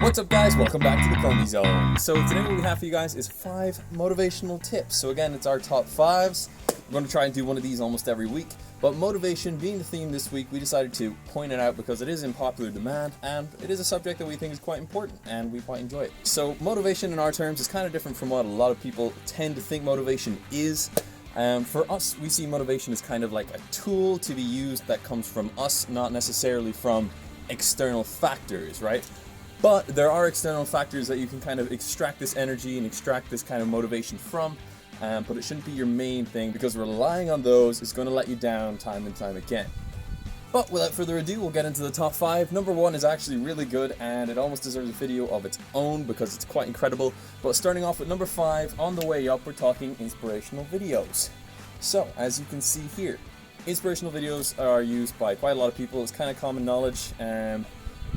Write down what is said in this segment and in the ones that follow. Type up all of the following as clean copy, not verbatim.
What's up, guys? Welcome back to the Cromey Show. So today what we have for you guys is 5 motivational tips. So again, it's our top 5s. I'm going to try and do one of these almost every week. But motivation being the theme this week, we decided to point it out because it is in popular demand and it is a subject that we think is quite important and we quite enjoy it. So motivation in our terms is kind of different from what a lot of people tend to think motivation is. For us, we see motivation as kind of like a tool to be used that comes from us, not necessarily from external factors, right? But there are external factors that you can kind of extract this energy and extract this kind of motivation from, but it shouldn't be your main thing because relying on those is going to let you down time and time again. But without further ado, we'll get into the top 5. Number 1 is actually really good and it almost deserves a video of its own because it's quite incredible. But starting off with number 5, on the way up, we're talking inspirational videos. So, as you can see here, inspirational videos are used by quite a lot of people. It's kind of common knowledge.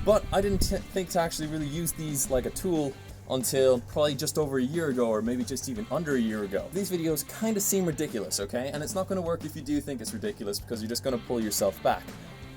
But I didn't think to actually really use these like a tool until probably just over a year ago, or maybe just even under a year ago. These videos kind of seem ridiculous, okay? And it's not going to work if you do think it's ridiculous because you're just going to pull yourself back.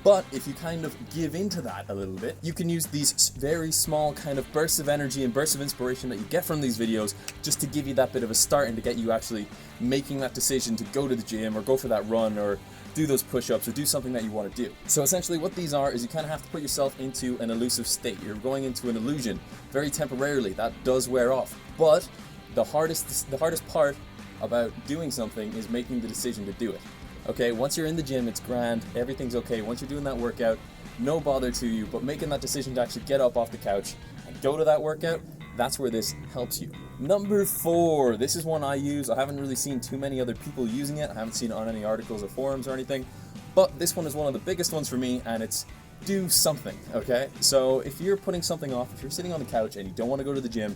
But if you kind of give into that a little bit, you can use these very small kind of bursts of energy and bursts of inspiration that you get from these videos just to give you that bit of a start and to get you actually making that decision to go to the gym or go for that run or do those push-ups or do something that you want to do. So essentially what these are is you kind of have to put yourself into an elusive state. You're going into an illusion very temporarily. That does wear off. But the hardest part about doing something is making the decision to do it. Okay, once you're in the gym, it's grand, everything's okay. Once you're doing that workout, no bother to you, but making that decision to actually get up off the couch and go to that workout, that's where this helps you. Number 4, this is one I use. I haven't really seen too many other people using it. I haven't seen it on any articles or forums or anything, but this one is one of the biggest ones for me, and it's do something, okay? So if you're putting something off, if you're sitting on the couch and you don't want to go to the gym,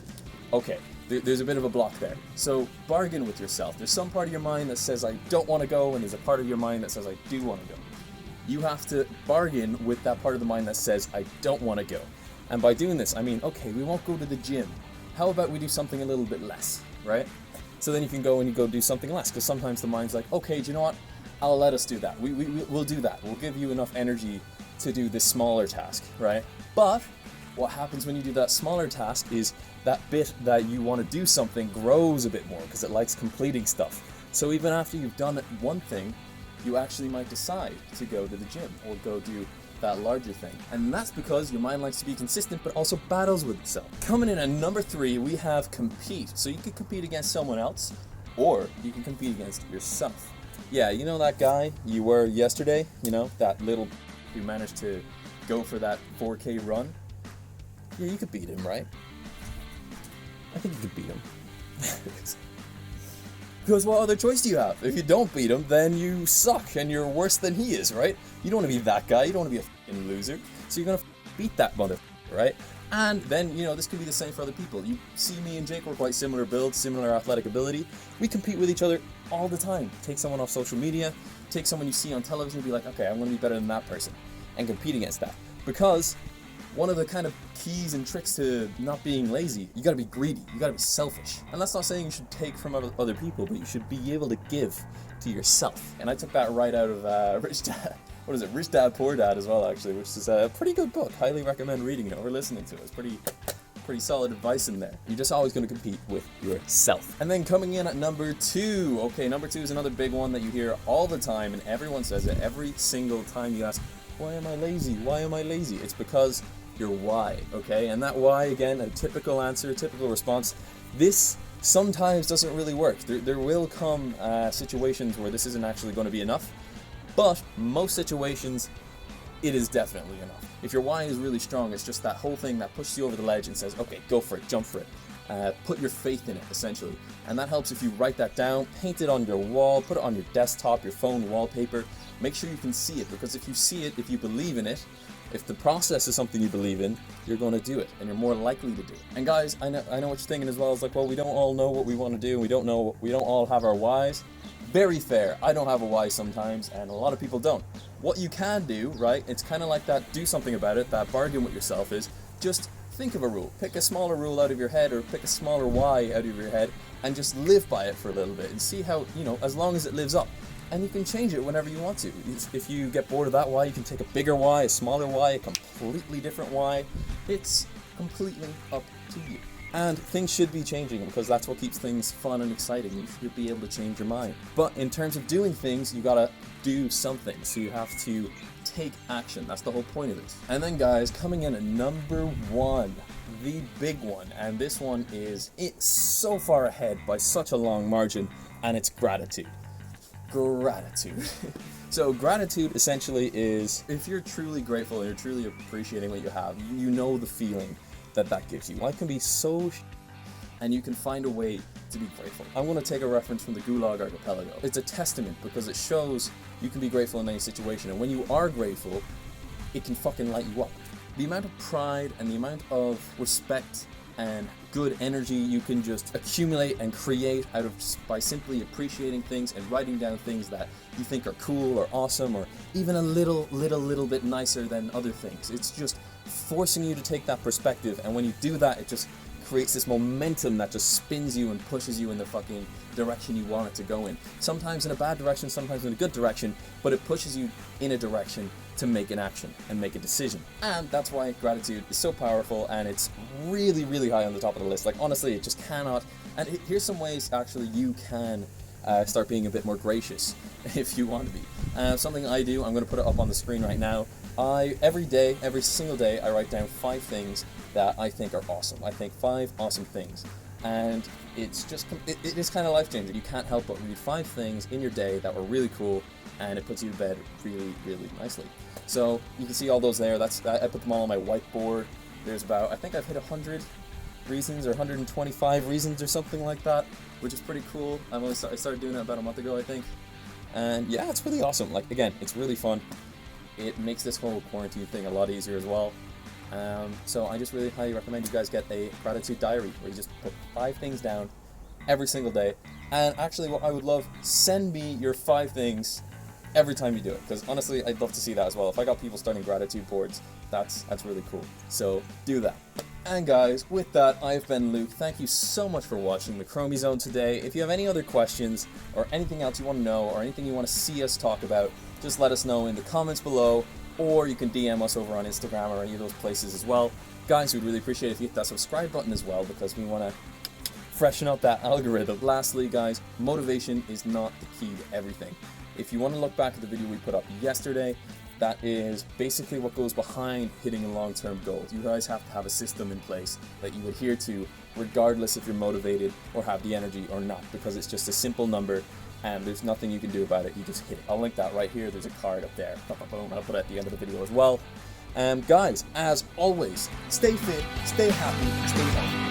okay, there's a bit of a block there. So bargain with yourself. There's some part of your mind that says I don't want to go, and there's a part of your mind that says I do want to go. You have to bargain with that part of the mind that says I don't want to go. And by doing this, I mean, okay, we won't go to the gym. How about we do something a little bit less, right? So then you can go and you go do something less, because sometimes the mind's like, okay, do you know what? I'll let us do that. We'll do that. We'll give you enough energy to do this smaller task, right? But what happens when you do that smaller task is that bit that you want to do something grows a bit more because it likes completing stuff. So even after you've done one thing, you actually might decide to go to the gym or go do that larger thing. And that's because your mind likes to be consistent but also battles with itself. Coming in at number 3, we have compete. So you could compete against someone else or you can compete against yourself. Yeah, you know that guy you were yesterday? You know, that little who managed to go for that 4K run? Yeah, you could beat him, right? I think you could beat him. Because what other choice do you have? If you don't beat him, then you suck and you're worse than he is, right? You don't want to be that guy. You don't want to be a f***ing loser. So you're going to beat that motherfucker, right? And then, you know, this could be the same for other people. You see me and Jake, we're quite similar builds, similar athletic ability. We compete with each other all the time. Take someone off social media, take someone you see on television and be like, okay, I'm going to be better than that person. And compete against that. Because one of the kind of keys and tricks to not being lazy, you gotta be greedy, you gotta be selfish. And that's not saying you should take from other people, but you should be able to give to yourself. And I took that right out of Rich Dad, Rich Dad, Poor Dad as well, actually, which is a pretty good book. Highly recommend reading it or listening to it. It's pretty solid advice in there. You're just always gonna compete with yourself. And then coming in at number 2, okay, number 2 is another big one that you hear all the time, and everyone says it every single time you ask, why am I lazy? Why am I lazy? It's because your why, okay? And that why, again, a typical answer, a typical response. This sometimes doesn't really work. There will come situations where this isn't actually going to be enough, but most situations, it is definitely enough. If your why is really strong, it's just that whole thing that pushes you over the ledge and says, okay, go for it, jump for it. Put your faith in it, essentially. And that helps if you write that down, paint it on your wall, put it on your desktop, your phone wallpaper. Make sure you can see it, because if you see it, if you believe in it, if the process is something you believe in, you're going to do it, and you're more likely to do it. And guys, I know what you're thinking as well. It's like, well, we don't all know what we want to do. We don't all have our whys. Very fair. I don't have a why sometimes, and a lot of people don't. What you can do, right, it's kind of like that do something about it, that bargain with yourself is just think of a rule. Pick a smaller rule out of your head or pick a smaller why out of your head and just live by it for a little bit and see how, you know, as long as it lives up. And you can change it whenever you want to. If you get bored of that why, you can take a bigger why, a smaller why, a completely different why. It's completely up to you. And things should be changing because that's what keeps things fun and exciting. You should be able to change your mind. But in terms of doing things, you gotta do something. So you have to take action. That's the whole point of it. And then guys, coming in at number 1, the big one. And this one is so far ahead by such a long margin, and it's gratitude. Gratitude. So gratitude essentially is, if you're truly grateful and you're truly appreciating what you have, you know the feeling that gives you. Life can be so and you can find a way to be grateful. I'm going to take a reference from the Gulag Archipelago. It's a testament because it shows you can be grateful in any situation, and when you are grateful, it can fucking light you up. The amount of pride and the amount of respect and good energy you can just accumulate and create out of just by simply appreciating things and writing down things that you think are cool or awesome or even a little bit nicer than other things. It's just forcing you to take that perspective, and when you do that, it just creates this momentum that just spins you and pushes you in the fucking direction you want it to go in. Sometimes in a bad direction, sometimes in a good direction, but it pushes you in a direction to make an action and make a decision. And that's why gratitude is so powerful, and it's really high on the top of the list. Like honestly, it just cannot. And here's some ways actually you can start being a bit more gracious if you want to be. Something I do, I'm going to put it up on the screen right now. Every single day, I write down 5 things that I think are awesome. I think 5 awesome things. And it's just, it is kind of life-changing. You can't help but read 5 things in your day that were really cool, and it puts you to bed really nicely. So you can see all those there. I put them all on my whiteboard. There's about, I think I've hit 100 reasons or 125 reasons or something like that, which is pretty cool. I started doing it about a month ago, I think. And yeah, it's really awesome. Like again, it's really fun. It makes this whole quarantine thing a lot easier as well. So I just really highly recommend you guys get a gratitude diary where you just put 5 things down every single day. And actually, what I would love, send me your 5 things every time you do it, because honestly, I'd love to see that as well. If I got people starting gratitude boards, that's really cool. So do that. And guys, with that, I've been Luke. Thank you so much for watching the Cromey Zone today. If you have any other questions or anything else you want to know or anything you want to see us talk about, just let us know in the comments below, or you can DM us over on Instagram or any of those places as well. Guys, we'd really appreciate it if you hit that subscribe button as well, because we want to freshen up that algorithm. Lastly, guys, motivation is not the key to everything. If you want to look back at the video we put up yesterday, that is basically what goes behind hitting long-term goals. You guys have to have a system in place that you adhere to, regardless if you're motivated or have the energy or not, because it's just a simple number and there's nothing you can do about it. You just hit it. I'll link that right here. There's a card up there. Boom, I'll put it at the end of the video as well. Guys, as always, stay fit, stay happy, stay healthy.